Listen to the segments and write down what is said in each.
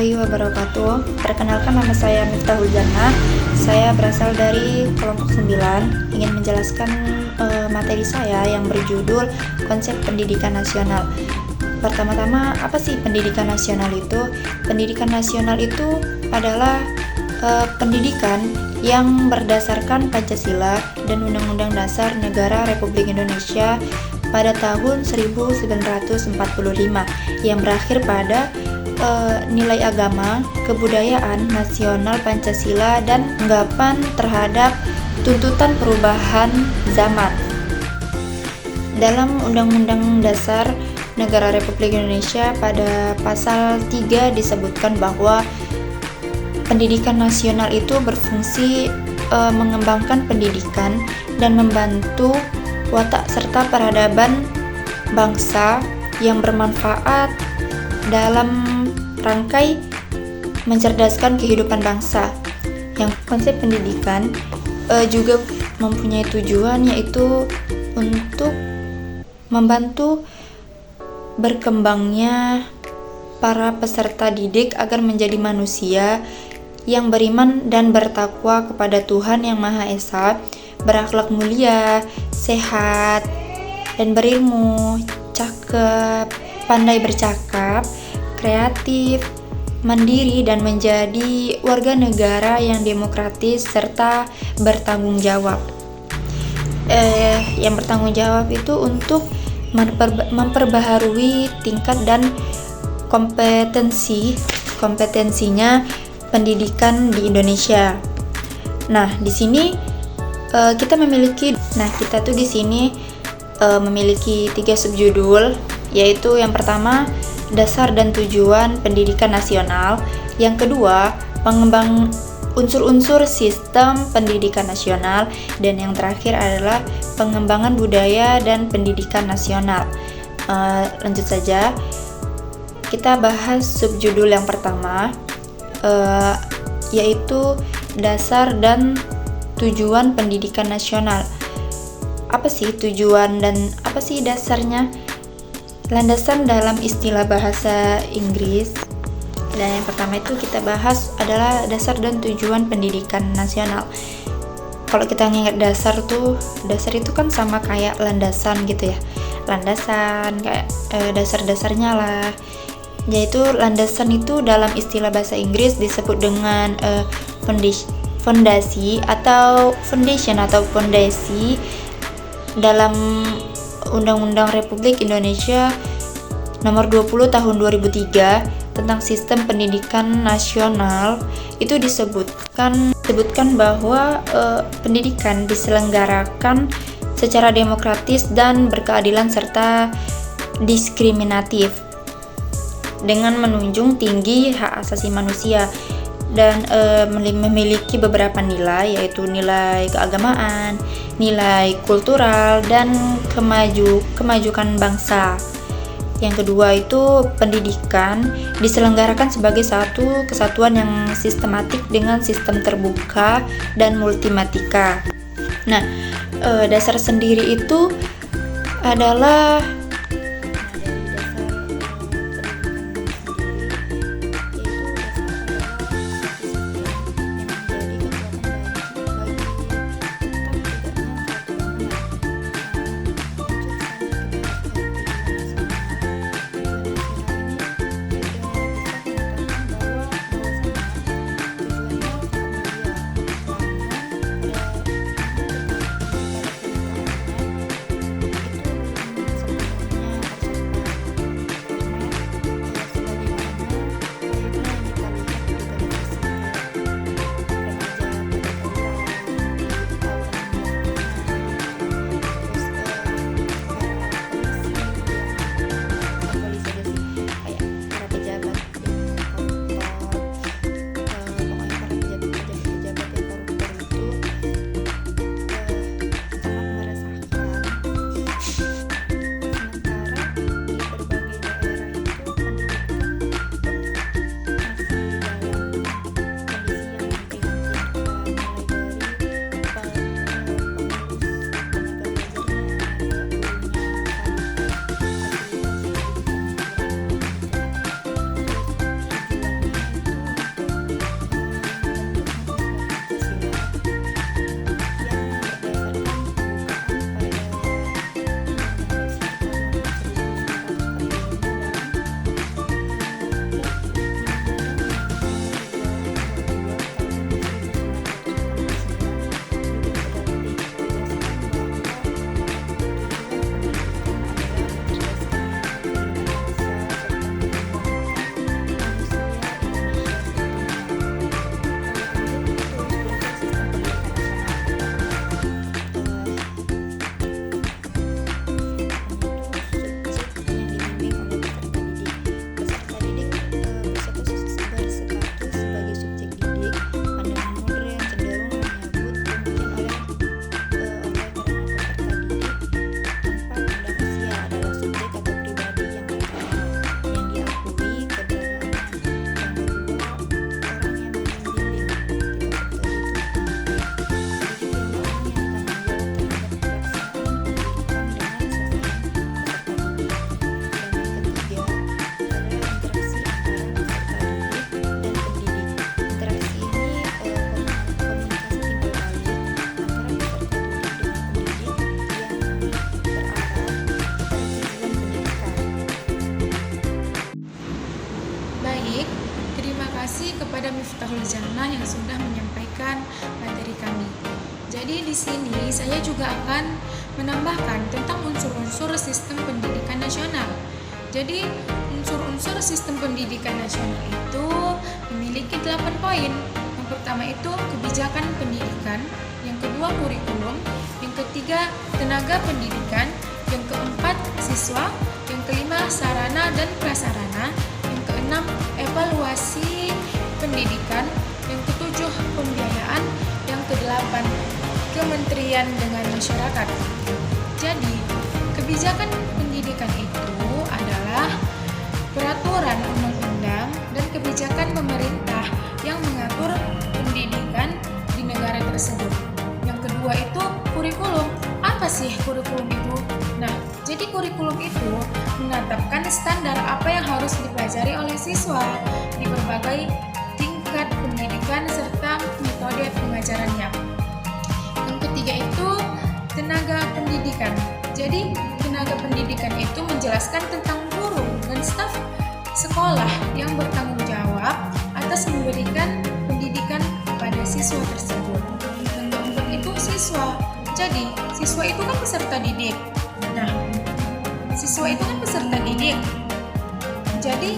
warahmatullahi wabarakatuh. Perkenalkan, nama saya Miftahul Jannah. Saya berasal dari kelompok 9, ingin menjelaskan materi saya yang berjudul konsep pendidikan nasional. Pertama-tama, apa sih pendidikan nasional itu? Pendidikan nasional itu adalah pendidikan yang berdasarkan Pancasila dan Undang-Undang Dasar Negara Republik Indonesia pada tahun 1945 yang berakhir pada nilai agama, kebudayaan nasional Pancasila dan anggapan terhadap tuntutan perubahan zaman. Dalam Undang-Undang Dasar Negara Republik Indonesia pada pasal 3 disebutkan bahwa pendidikan nasional itu berfungsi mengembangkan pendidikan dan membantu watak serta peradaban bangsa yang bermanfaat dalam rangkai mencerdaskan kehidupan bangsa. Yang konsep pendidikan juga mempunyai tujuan, yaitu untuk membantu berkembangnya para peserta didik agar menjadi manusia yang beriman dan bertakwa kepada Tuhan Yang Maha Esa, berakhlak mulia, sehat, dan berilmu, cakep, pandai bercakap, kreatif, mandiri, dan menjadi warga negara yang demokratis serta bertanggung jawab. Yang bertanggung jawab itu untuk memperbaharui tingkat dan kompetensinya pendidikan di Indonesia. Nah, di sini kita tuh di sini memiliki 3 subjudul, yaitu yang pertama, dasar dan tujuan pendidikan nasional. Yang kedua, pengembang unsur-unsur sistem pendidikan nasional, dan yang terakhir adalah pengembangan budaya dan pendidikan nasional. Lanjut saja, kita bahas subjudul yang pertama, yaitu dasar dan tujuan pendidikan nasional. Apa sih tujuan dan apa sih dasarnya? Landasan dalam istilah bahasa Inggris. Dan yang pertama itu kita bahas adalah dasar dan tujuan pendidikan nasional. Kalau kita nginget dasar itu kan sama kayak landasan gitu ya. Landasan kayak dasar-dasarnya lah. Yaitu landasan itu dalam istilah bahasa Inggris disebut dengan fondasi atau foundation atau fondasi. Dalam Undang-Undang Republik Indonesia Nomor 20 Tahun 2003 tentang Sistem Pendidikan Nasional itu disebutkan bahwa pendidikan diselenggarakan secara demokratis dan berkeadilan serta diskriminatif dengan menunjung tinggi hak asasi manusia dan memiliki beberapa nilai, yaitu nilai keagamaan, nilai kultural, dan kemajukan bangsa. Yang kedua itu pendidikan diselenggarakan sebagai satu kesatuan yang sistematik dengan sistem terbuka dan multimatika. Nah, dasar sendiri itu adalah di sini saya juga akan menambahkan tentang unsur-unsur sistem pendidikan nasional. Jadi, unsur-unsur sistem pendidikan nasional itu memiliki 8 poin. Yang pertama itu kebijakan pendidikan, yang kedua kurikulum, yang ketiga tenaga pendidikan, yang keempat siswa, yang kelima sarana dan prasarana, yang keenam evaluasi pendidikan, yang ketujuh pembiayaan, yang kedelapan kementerian dengan masyarakat. Jadi, kebijakan pendidikan itu adalah peraturan undang-undang dan kebijakan pemerintah yang mengatur pendidikan di negara tersebut. Yang kedua itu kurikulum. Apa sih kurikulum itu? Nah, jadi kurikulum itu menetapkan standar apa yang harus dipelajari oleh siswa di berbagai tingkat pendidikan serta metode pengajarannya. Yang ketiga itu tenaga pendidikan. Jadi, tenaga pendidikan itu menjelaskan tentang guru dan staf sekolah yang bertanggung jawab atas memberikan pendidikan kepada siswa tersebut. Yang keempat itu siswa. Jadi, siswa itu kan peserta didik. Nah, siswa itu kan peserta didik. Jadi,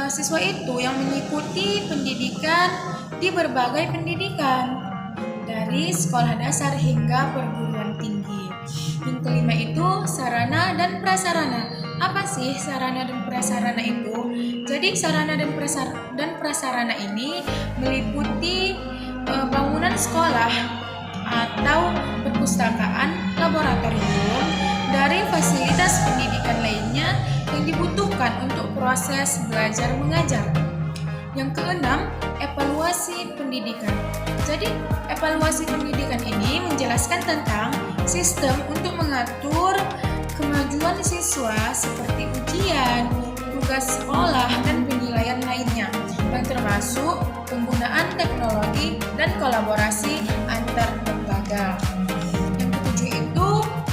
siswa itu yang mengikuti pendidikan di berbagai pendidikan dari sekolah dasar hingga perguruan tinggi. Yang kelima itu sarana dan prasarana. Apa sih sarana dan prasarana itu? Jadi sarana dan prasarana ini meliputi bangunan sekolah atau perpustakaan, laboratorium, dari fasilitas pendidikan lainnya yang dibutuhkan untuk proses belajar mengajar. Yang keenam, evaluasi pendidikan. Jadi, evaluasi pendidikan ini menjelaskan tentang sistem untuk mengatur kemajuan siswa seperti ujian, tugas sekolah, dan penilaian lainnya, yang termasuk penggunaan teknologi dan kolaborasi antar lembaga. Yang ketujuh itu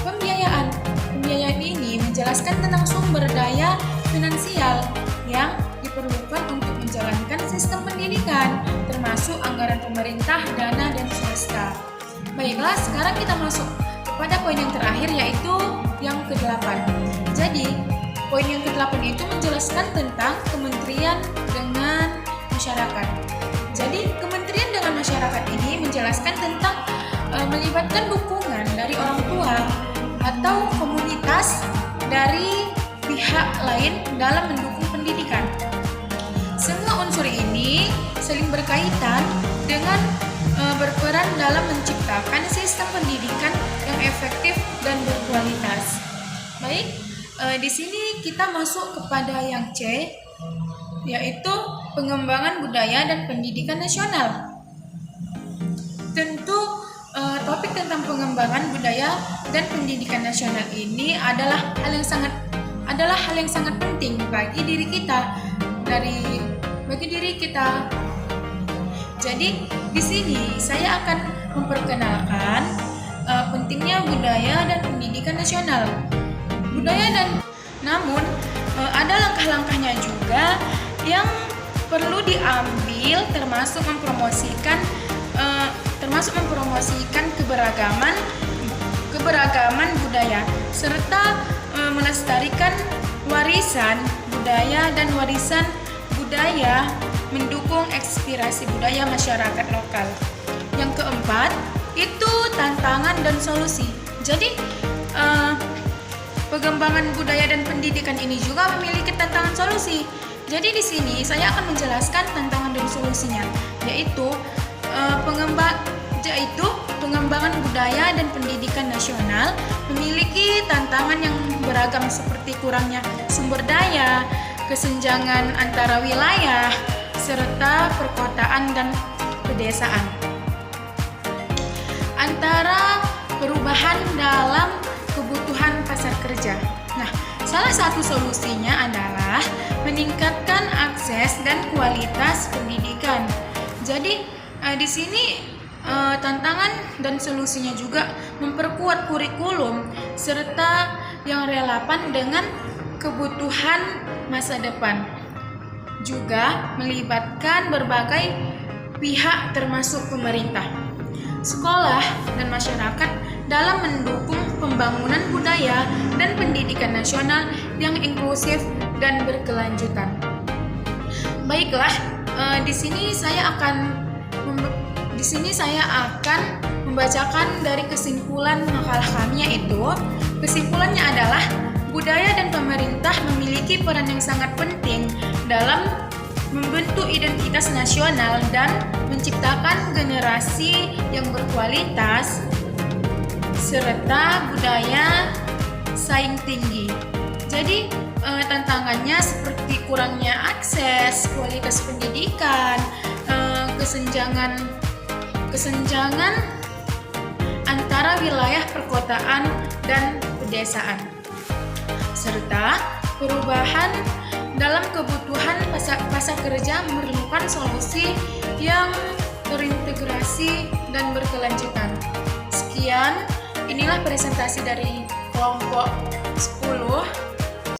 pembiayaan. Pembiayaan ini menjelaskan tentang sumber daya finansial yang diperlukan untuk menjalankan sistem pendidikan, termasuk anggaran pemerintah, dana, dan swasta. Baiklah, sekarang kita masuk pada poin yang terakhir, yaitu yang ke-8. Jadi, poin yang ke-8 itu menjelaskan tentang kementerian dengan masyarakat. Jadi, kementerian dengan masyarakat ini menjelaskan tentang melibatkan dukungan dari orang tua atau komunitas dari pihak lain dalam mendukung pendidikan. Semua unsur ini saling berkaitan dengan berperan dalam menciptakan sistem pendidikan yang efektif dan berkualitas. Baik, di sini kita masuk kepada yang C, yaitu pengembangan budaya dan pendidikan nasional. Tentu topik tentang pengembangan budaya dan pendidikan nasional ini adalah hal yang sangat penting bagi diri kita. Jadi di sini saya akan memperkenalkan pentingnya budaya dan pendidikan nasional. Namun ada langkah-langkahnya juga yang perlu diambil, termasuk mempromosikan keberagaman budaya serta melestarikan warisan budaya dan warisan budaya, mendukung inspirasi budaya masyarakat lokal. Yang keempat itu tantangan dan solusi. Jadi pengembangan budaya dan pendidikan ini juga memiliki tantangan solusi. Jadi di sini saya akan menjelaskan tantangan dan solusinya, yaitu pengembangan budaya dan pendidikan nasional memiliki tantangan yang beragam seperti kurangnya sumber daya, kesenjangan antara wilayah, serta perkotaan dan pedesaan. Antara perubahan dalam kebutuhan pasar kerja. Nah, salah satu solusinya adalah meningkatkan akses dan kualitas pendidikan. Jadi di sini tantangan dan solusinya juga memperkuat kurikulum serta yang relevan dengan kebutuhan masa depan. Juga melibatkan berbagai pihak termasuk pemerintah. sekolah, dan masyarakat dalam mendukung pembangunan budaya dan pendidikan nasional yang inklusif dan berkelanjutan. Baiklah, di sini saya akan membacakan dari kesimpulan makalah kami, yaitu kesimpulannya adalah budaya dan pemerintah memiliki peran yang sangat penting dalam membentuk identitas nasional dan menciptakan generasi yang berkualitas serta budaya saing tinggi. Jadi tantangannya seperti kurangnya akses, kualitas pendidikan, kesenjangan antara wilayah perkotaan dan pedesaan, serta perubahan dalam kebutuhan pasar kerja memerlukan solusi yang terintegrasi dan berkelanjutan. Sekian, inilah presentasi dari kelompok 10.